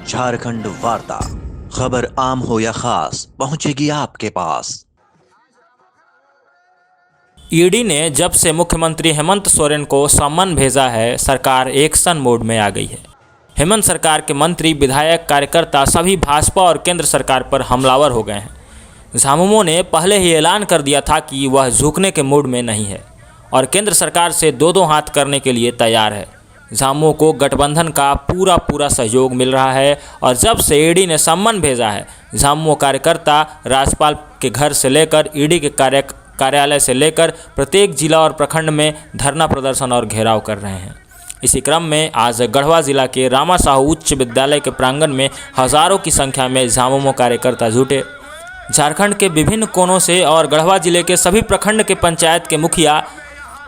झारखंड वार्ता, खबर आम हो या खास पहुंचेगी आपके पास। ईडी ने जब से मुख्यमंत्री हेमंत सोरेन को सम्मन भेजा है, सरकार एक्शन मोड में आ गई है। हेमंत सरकार के मंत्री, विधायक, कार्यकर्ता सभी भाजपा और केंद्र सरकार पर हमलावर हो गए हैं। झामुमो ने पहले ही ऐलान कर दिया था कि वह झुकने के मूड में नहीं है और केंद्र सरकार से दो हाथ करने के लिए तैयार है। झामुमो को गठबंधन का पूरा सहयोग मिल रहा है और जब से ईडी ने सम्मन भेजा है, झामुमो कार्यकर्ता राज्यपाल के घर से लेकर ईडी के कार्यालय से लेकर प्रत्येक जिला और प्रखंड में धरना प्रदर्शन और घेराव कर रहे हैं। इसी क्रम में आज गढ़वा जिला के रामा साहू उच्च विद्यालय के प्रांगण में हजारों की संख्या में झामुमो कार्यकर्ता जुटे। झारखंड के विभिन्न कोनों से और गढ़वा जिले के सभी प्रखंड के पंचायत के मुखिया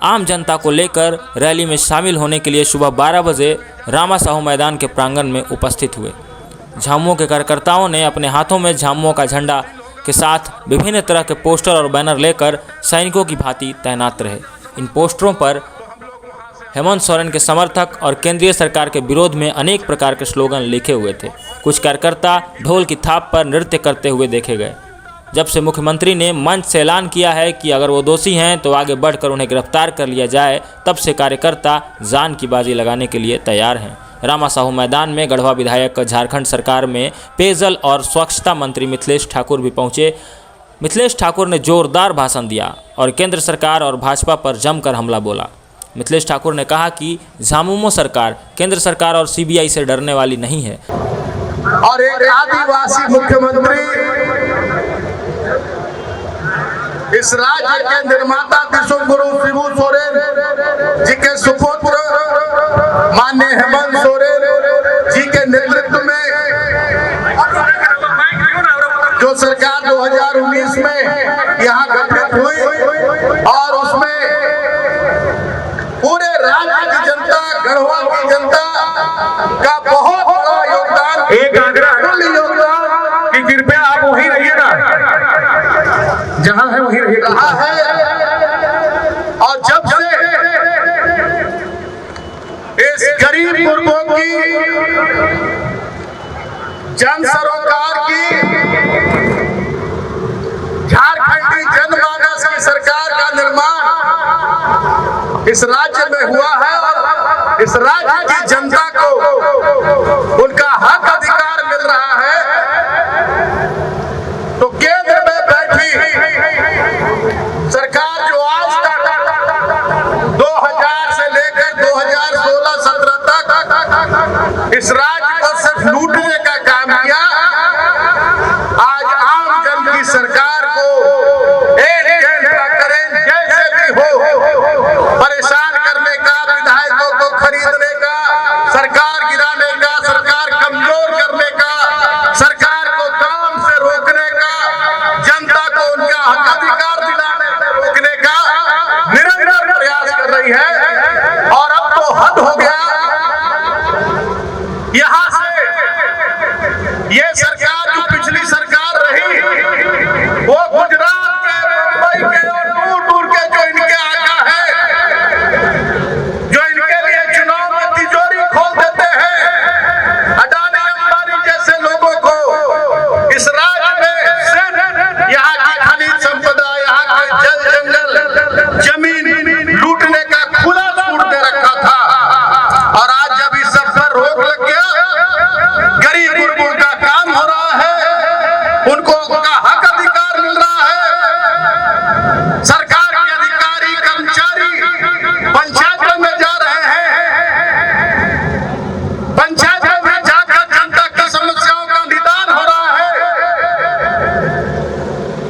आम जनता को लेकर रैली में शामिल होने के लिए सुबह 12 बजे रामा साहू मैदान के प्रांगण में उपस्थित हुए। झामुमो के कार्यकर्ताओं ने अपने हाथों में झामुमो का झंडा के साथ विभिन्न तरह के पोस्टर और बैनर लेकर सैनिकों की भांति तैनात रहे। इन पोस्टरों पर हेमंत सोरेन के समर्थक और केंद्रीय सरकार के विरोध में अनेक प्रकार के स्लोगन लिखे हुए थे। कुछ कार्यकर्ता ढोल की थाप पर नृत्य करते हुए देखे गए। जब से मुख्यमंत्री ने मंच से ऐलान किया है कि अगर वो दोषी हैं तो आगे बढ़कर उन्हें गिरफ्तार कर लिया जाए, तब से कार्यकर्ता जान की बाजी लगाने के लिए तैयार हैं। रामा साहू मैदान में गढ़वा विधायक, झारखंड सरकार में पेयजल और स्वच्छता मंत्री मिथिलेश ठाकुर भी पहुंचे। मिथिलेश ठाकुर ने जोरदार भाषण दिया और केंद्र सरकार और भाजपा पर जमकर हमला बोला। मिथिलेश ठाकुर ने कहा कि झामुमो सरकार केंद्र सरकार और सीबीआई से डरने वाली नहीं है और एक आदिवासी मुख्यमंत्री इस राज्य के निर्माता विश्वगुरु शिबू सोरेन जी के सुपुत्र माननीय हेमंत सोरेन जी के नेतृत्व में जो सरकार 2019 में यहाँ गठित हुई और उसमें पूरे राज्य की जनता, गढ़वा की जनता का बहुत बड़ा योगदान, एक आग्रह योगदान कि कृपया आप वहीं रहिएगा, जहां है वहीं रहा है। और जब से इस गरीब गुरबों की जन सरोकार की, झारखंडी जनमानस की सरकार का निर्माण इस राज्य में हुआ है और इस राज्य की जनता को उनका हक अधिकार मिल रहा है, तो केंद्र में बैठी सरकार जो आज तक 2000 से लेकर 2016-17 तक इस राज्य को सिर्फ लूटने का काम किया, आज आम जन की सरकार को जैसे भी हो परेशान करने का, विधायकों को खरीदने का, सरकार गिराने का, सरकार कमजोर करने का, सरकार को काम से रोकने का, जनता को उनका हक अधिकार दिलाने से रोकने का निरंतर प्रयास कर रही है। और अब तो हद हो गया, यहाँ से ये सरकार जो पिछली सरकार रही वो गुजरात के, मुंबई के और दूर के जो इनके आका है, जो इनके लिए चुनाव में तिजोरी खोल देते हैं, अडानी अंबानी जैसे लोगों को इस राज्य में सिर्फ यहाँ की खनिज संपदा, यहाँ के जल जंगल जमीन लूटने का खुला छूट दे रखा था। और आज जब इस सब पर रोक लग गया, गरीब गुरबों का काम हो रहा है, उनको उनका हक अधिकार मिल रहा है, सरकार के अधिकारी कर्मचारी पंचायतों में जा रहे हैं, पंचायतों में जाकर जनता की समस्याओं का निदान हो रहा है,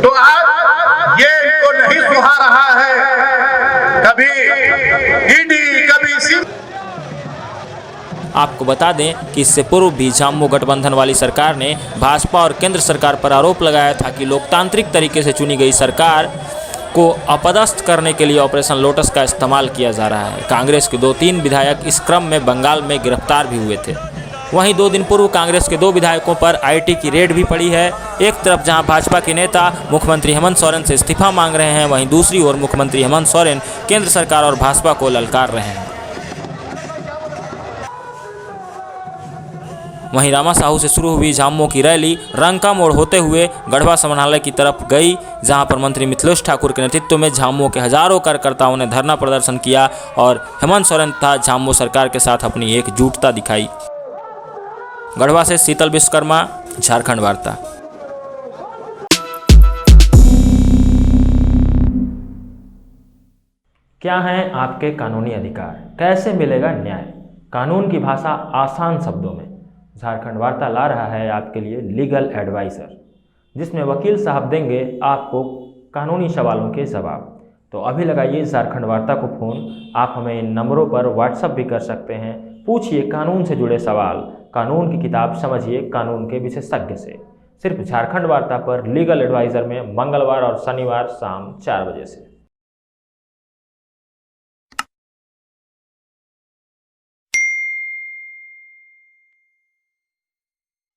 तो आज ये इनको नहीं सुहा रहा है। कभी ईडी, कभी सी। आपको बता दें कि इससे पूर्व भी झामुमो गठबंधन वाली सरकार ने भाजपा और केंद्र सरकार पर आरोप लगाया था कि लोकतांत्रिक तरीके से चुनी गई सरकार को अपदस्थ करने के लिए ऑपरेशन लोटस का इस्तेमाल किया जा रहा है। कांग्रेस के 2-3 विधायक इस क्रम में बंगाल में गिरफ्तार भी हुए थे। वहीं 2 दिन पूर्व कांग्रेस के 2 विधायकों पर आईटी की रेड भी पड़ी है। एक तरफ जहां भाजपा के नेता मुख्यमंत्री हेमंत सोरेन से इस्तीफा मांग रहे हैं, वहीं दूसरी ओर मुख्यमंत्री हेमंत सोरेन केंद्र सरकार और भाजपा को ललकार रहे हैं। वहीं रामा साहू से शुरू हुई झामुमो की रैली रंका मोड़ होते हुए गढ़वा समाहरणालय की तरफ गई, जहां पर मंत्री मिथिलेश ठाकुर के नेतृत्व में झामुमो के हजारों कार्यकर्ताओं ने धरना प्रदर्शन किया और हेमंत सोरेन तथा झामुमो सरकार के साथ अपनी एकजुटता दिखाई। गढ़वा से शीतल विश्वकर्मा, झारखंड वार्ता। क्या हैं आपके कानूनी अधिकार, कैसे मिलेगा न्याय, कानून की भाषा आसान शब्दों में। झारखंड वार्ता ला रहा है आपके लिए लीगल एडवाइज़र, जिसमें वकील साहब देंगे आपको कानूनी सवालों के जवाब। तो अभी लगाइए झारखंड वार्ता को फ़ोन। आप हमें इन नंबरों पर व्हाट्सएप भी कर सकते हैं। पूछिए कानून से जुड़े सवाल, कानून की किताब समझिए कानून के विशेषज्ञ से। सिर्फ झारखंड वार्ता पर लीगल एडवाइज़र में मंगलवार और शनिवार शाम 4 बजे से।